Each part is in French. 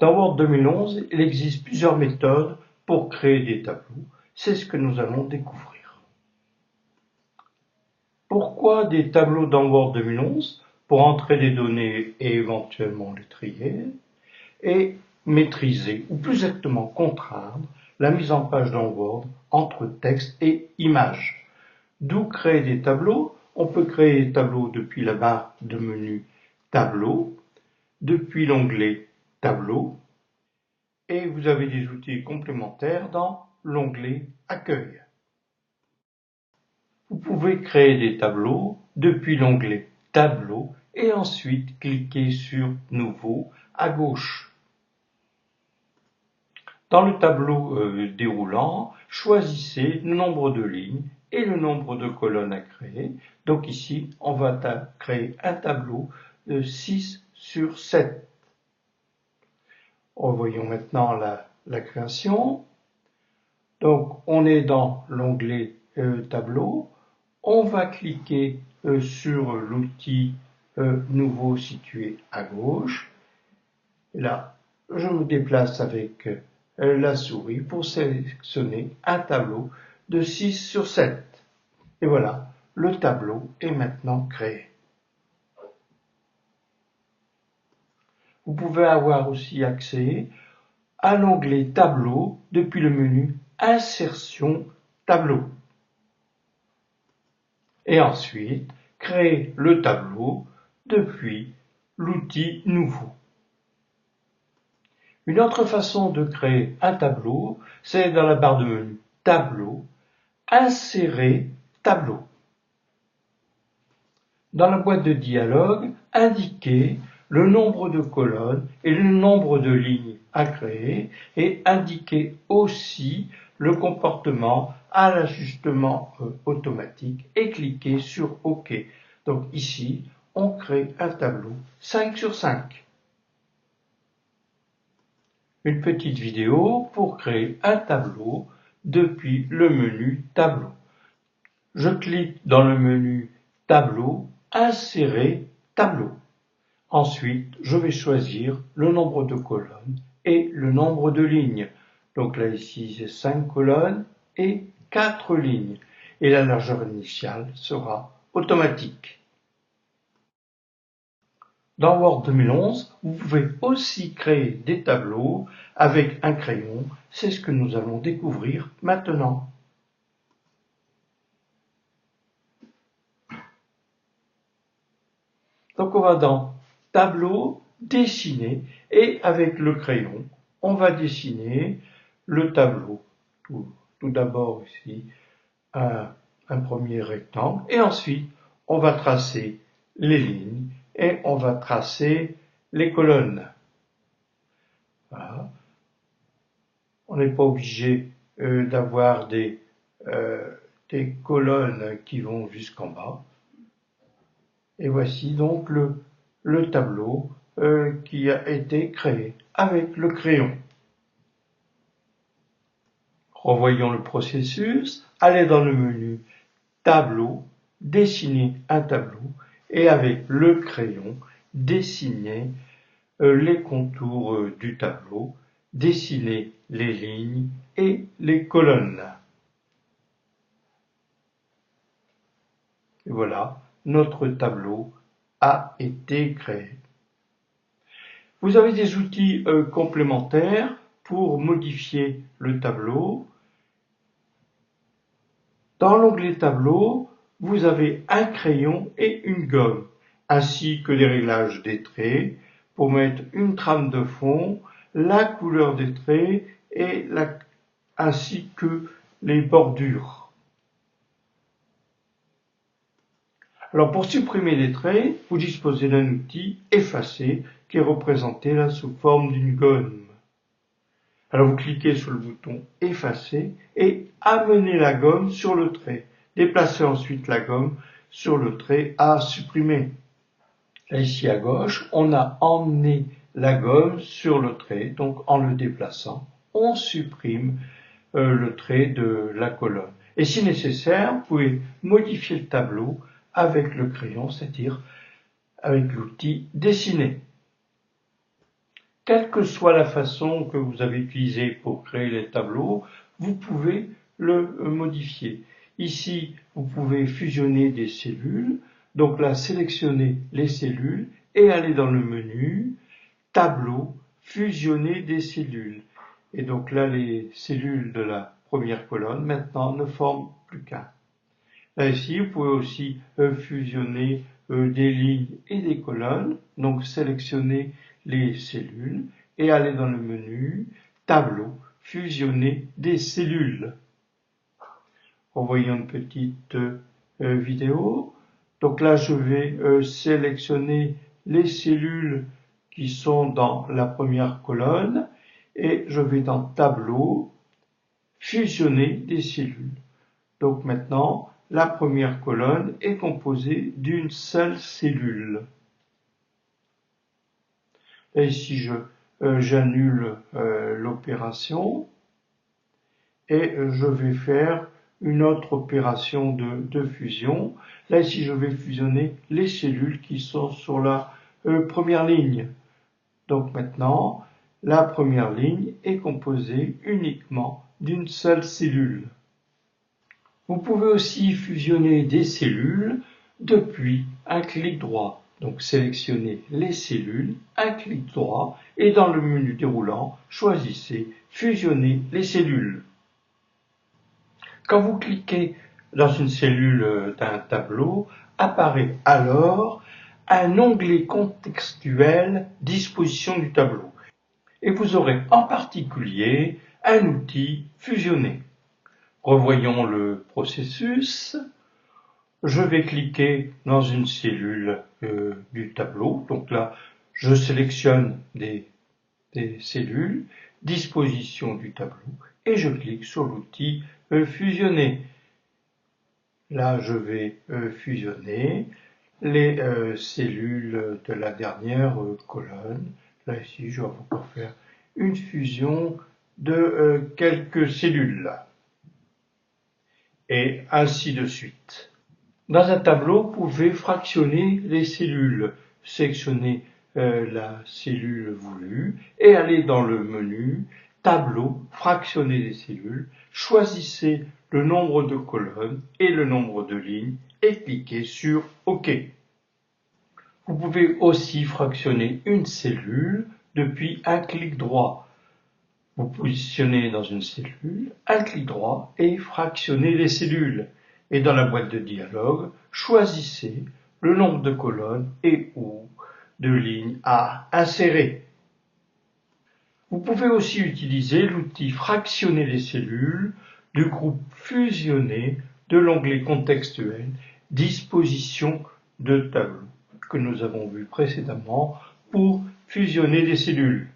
Dans Word 2011, il existe plusieurs méthodes pour créer des tableaux. C'est ce que nous allons découvrir. Pourquoi des tableaux dans Word 2011? Pour entrer des données et éventuellement les trier, et maîtriser, ou plus exactement contraindre, la mise en page dans Word entre texte et image. D'où créer des tableaux? On peut créer des tableaux depuis la barre de menu Tableau, depuis l'onglet Tableau, et vous avez des outils complémentaires dans l'onglet Accueil. Vous pouvez créer des tableaux depuis l'onglet Tableau et ensuite cliquer sur Nouveau à gauche. Dans le tableau déroulant, choisissez le nombre de lignes et le nombre de colonnes à créer. Donc ici, on va créer un tableau de 6 sur 7. Revoyons maintenant la création. Donc on est dans l'onglet Tableau. On va cliquer sur l'outil Nouveau situé à gauche. Et là, je me déplace avec la souris pour sélectionner un tableau de 6 sur 7. Et voilà, le tableau est maintenant créé. Vous pouvez avoir aussi accès à l'onglet Tableau depuis le menu Insertion Tableau. Et ensuite, créer le tableau depuis l'outil Nouveau. Une autre façon de créer un tableau, c'est dans la barre de menu Tableau, Insérer tableau. Dans la boîte de dialogue, indiquez le nombre de colonnes et le nombre de lignes à créer et indiquez aussi le comportement à l'ajustement automatique et cliquez sur OK. Donc ici, on crée un tableau 5 sur 5. Une petite vidéo pour créer un tableau depuis le menu Tableau. Je clique dans le menu Tableau, Insérer tableau. Ensuite, je vais choisir le nombre de colonnes et le nombre de lignes. Donc là, ici, c'est 5 colonnes et 4 lignes. Et la largeur initiale sera automatique. Dans Word 2011, vous pouvez aussi créer des tableaux avec un crayon. C'est ce que nous allons découvrir maintenant. Donc on va dans Tableau, Dessiner, et avec le crayon, on va dessiner le tableau. Tout d'abord ici, un premier rectangle, et ensuite on va tracer les lignes et on va tracer les colonnes. Voilà. On n'est pas obligé d'avoir des colonnes qui vont jusqu'en bas. Et voici donc le tableau qui a été créé avec le crayon. Revoyons le processus. Allez dans le menu Tableau, dessiner un tableau et avec le crayon, dessiner les contours du tableau, dessiner les lignes et les colonnes. Et voilà, notre tableau a été créé. Vous avez des outils complémentaires pour modifier le tableau. Dans l'onglet Tableau, vous avez un crayon et une gomme, ainsi que des réglages des traits pour mettre une trame de fond, la couleur des traits et ainsi que les bordures. Alors pour supprimer les traits, vous disposez d'un outil Effacer qui est représenté là sous forme d'une gomme. Alors vous cliquez sur le bouton Effacer et amenez la gomme sur le trait. Déplacez ensuite la gomme sur le trait à supprimer. Là, ici à gauche, on a emmené la gomme sur le trait, donc en le déplaçant, on supprime le trait de la colonne. Et si nécessaire, vous pouvez modifier le tableau avec le crayon, c'est-à-dire avec l'outil Dessiner. Quelle que soit la façon que vous avez utilisée pour créer les tableaux, vous pouvez le modifier. Ici, vous pouvez fusionner des cellules. Donc là, sélectionnez les cellules et allez dans le menu Tableau, fusionner des cellules. Et donc là, les cellules de la première colonne, maintenant, ne forment plus qu'un. Là, ici, vous pouvez aussi fusionner des lignes et des colonnes. Donc, sélectionnez les cellules et allez dans le menu Tableau, fusionner des cellules. Envoyons une petite vidéo. Donc là, je vais sélectionner les cellules qui sont dans la première colonne et je vais dans Tableau, fusionner des cellules. Donc maintenant, la première colonne est composée d'une seule cellule. Et ici, j'annule l'opération et je vais faire une autre opération de fusion. Là, ici, je vais fusionner les cellules qui sont sur la première ligne. Donc maintenant, la première ligne est composée uniquement d'une seule cellule. Vous pouvez aussi fusionner des cellules depuis un clic droit. Donc sélectionnez les cellules, un clic droit et dans le menu déroulant, choisissez Fusionner les cellules. Quand vous cliquez dans une cellule d'un tableau, apparaît alors un onglet contextuel Disposition du tableau. Et vous aurez en particulier un outil Fusionner. Revoyons le processus. Je vais cliquer dans une cellule du tableau. Donc là, je sélectionne des cellules, disposition du tableau, et je clique sur l'outil fusionner. Là, je vais fusionner les cellules de la dernière colonne. Là, ici, je vais encore faire une fusion de quelques cellules. Et ainsi de suite. Dans un tableau, vous pouvez fractionner les cellules. Sélectionnez la cellule voulue et allez dans le menu Tableau, fractionner les cellules, choisissez le nombre de colonnes et le nombre de lignes et cliquez sur OK. Vous pouvez aussi fractionner une cellule depuis un clic droit. Vous positionnez dans une cellule, un clic droit et fractionnez les cellules. Et dans la boîte de dialogue, choisissez le nombre de colonnes et ou de lignes à insérer. Vous pouvez aussi utiliser l'outil Fractionner les cellules du groupe Fusionner de l'onglet contextuel Disposition de tableau que nous avons vu précédemment pour fusionner des cellules.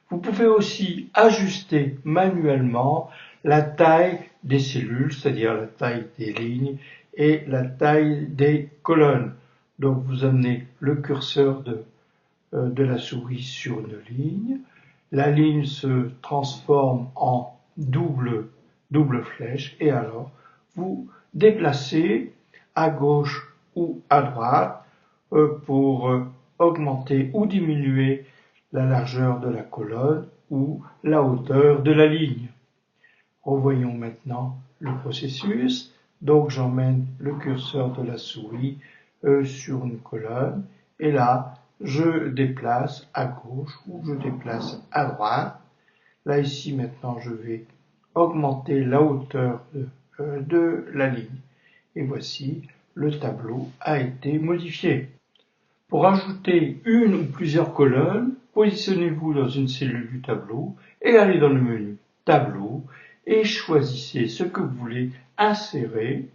Vous pouvez aussi ajuster manuellement la taille des cellules, c'est-à-dire la taille des lignes et la taille des colonnes. Donc vous amenez le curseur de la souris sur une ligne. La ligne se transforme en double flèche et alors vous déplacez à gauche ou à droite pour augmenter ou diminuer la largeur de la colonne ou la hauteur de la ligne. Revoyons maintenant le processus. Donc j'emmène le curseur de la souris sur une colonne et là je déplace à gauche ou je déplace à droite. Là ici maintenant je vais augmenter la hauteur de la ligne et voici le tableau a été modifié. Pour ajouter une ou plusieurs colonnes, positionnez-vous dans une cellule du tableau et allez dans le menu Tableau et choisissez ce que vous voulez insérer,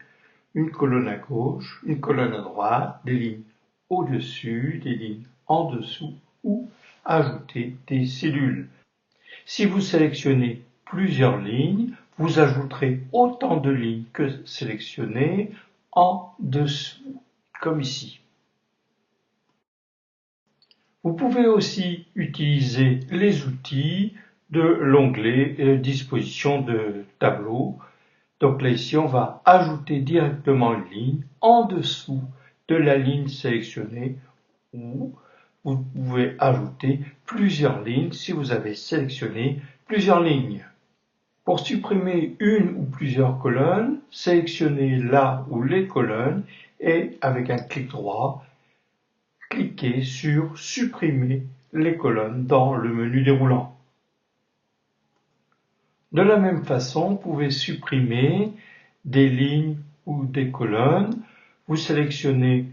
une colonne à gauche, une colonne à droite, des lignes au-dessus, des lignes en dessous ou ajouter des cellules. Si vous sélectionnez plusieurs lignes, vous ajouterez autant de lignes que sélectionnées en dessous, comme ici. Vous pouvez aussi utiliser les outils de l'onglet Disposition de tableau. Donc là ici, on va ajouter directement une ligne en dessous de la ligne sélectionnée ou vous pouvez ajouter plusieurs lignes si vous avez sélectionné plusieurs lignes. Pour supprimer une ou plusieurs colonnes, sélectionnez la ou les colonnes et avec un clic droit, cliquez sur Supprimer les colonnes dans le menu déroulant. De la même façon, vous pouvez supprimer des lignes ou des colonnes. Vous sélectionnez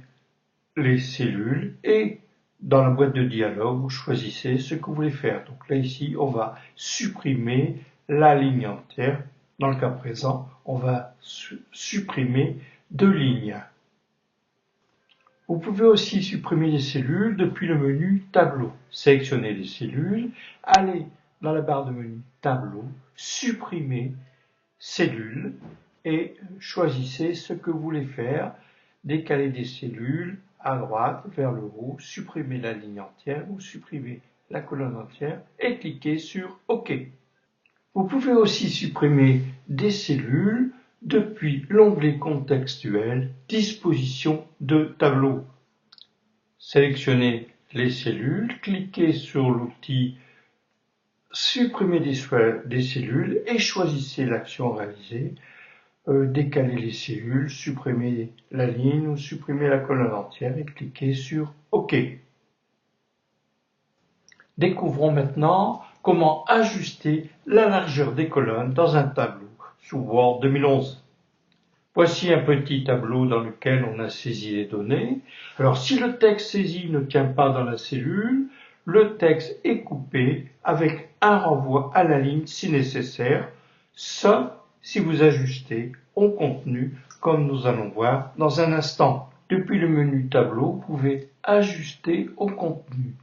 les cellules et dans la boîte de dialogue, vous choisissez ce que vous voulez faire. Donc là, ici, on va supprimer la ligne entière. Dans le cas présent, on va supprimer 2 lignes. Vous pouvez aussi supprimer les cellules depuis le menu Tableau. Sélectionnez les cellules, allez dans la barre de menu Tableau, supprimez cellules et choisissez ce que vous voulez faire. Décaler des cellules à droite vers le haut, supprimer la ligne entière ou supprimer la colonne entière et cliquez sur OK. Vous pouvez aussi supprimer des cellules depuis l'onglet contextuel Disposition de tableau. Sélectionnez les cellules, cliquez sur l'outil Supprimer des cellules et choisissez l'action réalisée. Décaler les cellules, supprimer la ligne ou supprimer la colonne entière et cliquez sur OK. Découvrons maintenant comment ajuster la largeur des colonnes dans un tableau sous Word 2011. Voici un petit tableau dans lequel on a saisi les données. Alors si le texte saisi ne tient pas dans la cellule, le texte est coupé avec un renvoi à la ligne si nécessaire, sauf si vous ajustez au contenu comme nous allons voir dans un instant. Depuis le menu tableau, vous pouvez ajuster au contenu.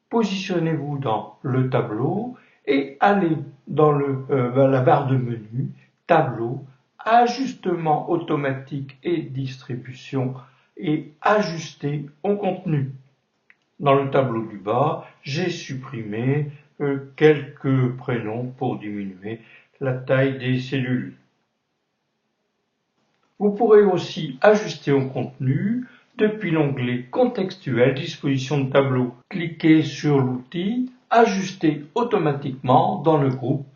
Positionnez-vous dans le tableau et allez dans la barre de menu tableau, ajustement automatique et distribution et ajuster au contenu. Dans le tableau du bas, j'ai supprimé quelques prénoms pour diminuer la taille des cellules. Vous pourrez aussi ajuster au contenu depuis l'onglet contextuel disposition de tableau. Cliquez sur l'outil Ajuster automatiquement dans le groupe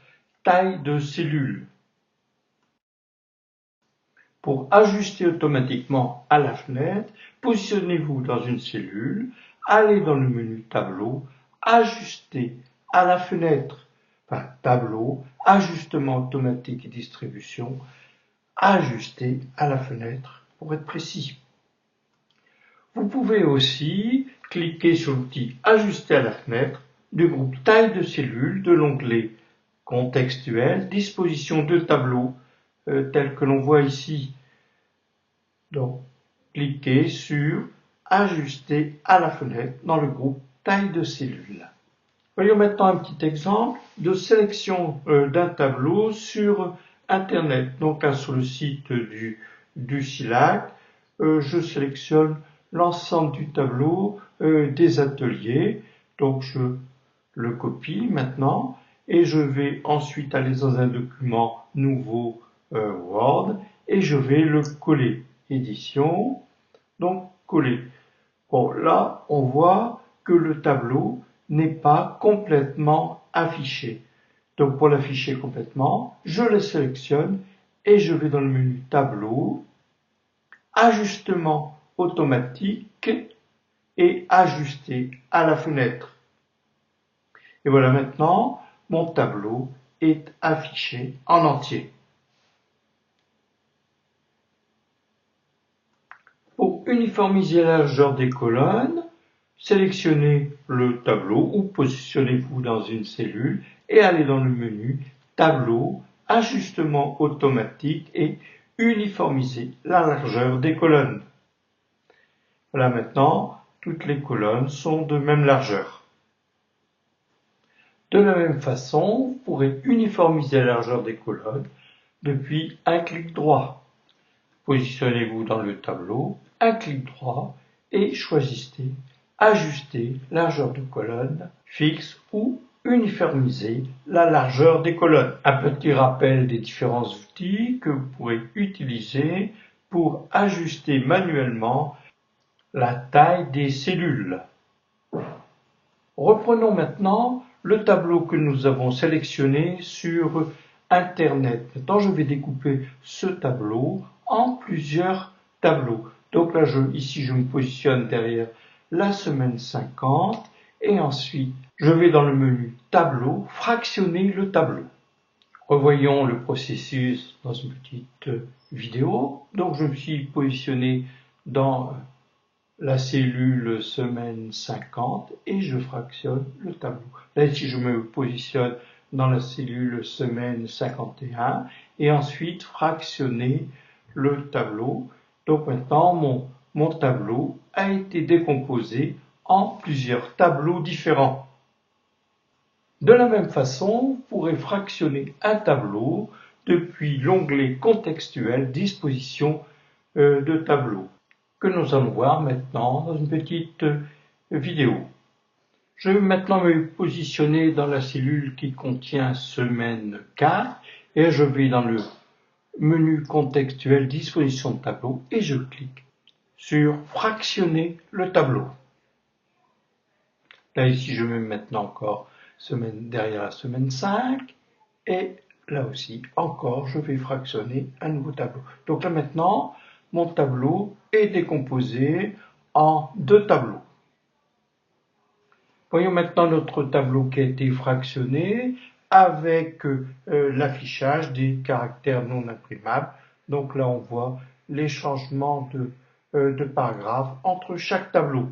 taille de cellules. Pour ajuster automatiquement à la fenêtre, positionnez-vous dans une cellule, allez dans le menu tableau, ajuster à la fenêtre, tableau, ajustement automatique et distribution, ajuster à la fenêtre pour être précis. Vous pouvez aussi cliquer sur l'outil Ajuster à la fenêtre du groupe taille de cellule de l'onglet contextuel, disposition de tableau tel que l'on voit ici. Donc, cliquez sur Ajuster à la fenêtre dans le groupe taille de cellule. Voyons maintenant un petit exemple de sélection d'un tableau sur Internet. Donc là, sur le site du SILAC, je sélectionne l'ensemble du tableau des ateliers. Donc je le copie maintenant et je vais ensuite aller dans un document nouveau Word et je vais le coller. Édition, donc coller. Bon, là, on voit que le tableau n'est pas complètement affiché. Donc pour l'afficher complètement, je le sélectionne et je vais dans le menu tableau, ajustement automatique et ajuster à la fenêtre. Et voilà maintenant, mon tableau est affiché en entier. Pour uniformiser la largeur des colonnes, sélectionnez le tableau ou positionnez-vous dans une cellule et allez dans le menu Tableau, Ajustement automatique et uniformiser la largeur des colonnes. Voilà maintenant, toutes les colonnes sont de même largeur. De la même façon, vous pourrez uniformiser la largeur des colonnes depuis un clic droit. Positionnez-vous dans le tableau, un clic droit et choisissez Ajuster largeur de colonne fixe ou uniformiser la largeur des colonnes. Un petit rappel des différents outils que vous pourrez utiliser pour ajuster manuellement la taille des cellules. Reprenons maintenant le tableau que nous avons sélectionné sur Internet. Maintenant, je vais découper ce tableau en plusieurs tableaux. Donc là, ici, je me positionne derrière la semaine 50 et ensuite, je vais dans le menu Tableau, fractionner le tableau. Revoyons le processus dans une petite vidéo. Donc, je me suis positionné dans la cellule semaine 50 et je fractionne le tableau. Là, ici, je me positionne dans la cellule semaine 51 et ensuite fractionner le tableau. Donc maintenant, mon tableau a été décomposé en plusieurs tableaux différents. De la même façon, vous pourrez fractionner un tableau depuis l'onglet contextuel disposition de tableau, que nous allons voir maintenant dans une petite vidéo. Je vais maintenant me positionner dans la cellule qui contient semaine 4 et je vais dans le menu contextuel disposition de tableau et je clique sur fractionner le tableau. Là ici je mets maintenant encore derrière la semaine 5 et là aussi encore je vais fractionner un nouveau tableau. Donc là maintenant mon tableau est décomposé en deux tableaux. Voyons maintenant notre tableau qui a été fractionné avec l'affichage des caractères non imprimables. Donc là on voit les changements de paragraphes entre chaque tableau.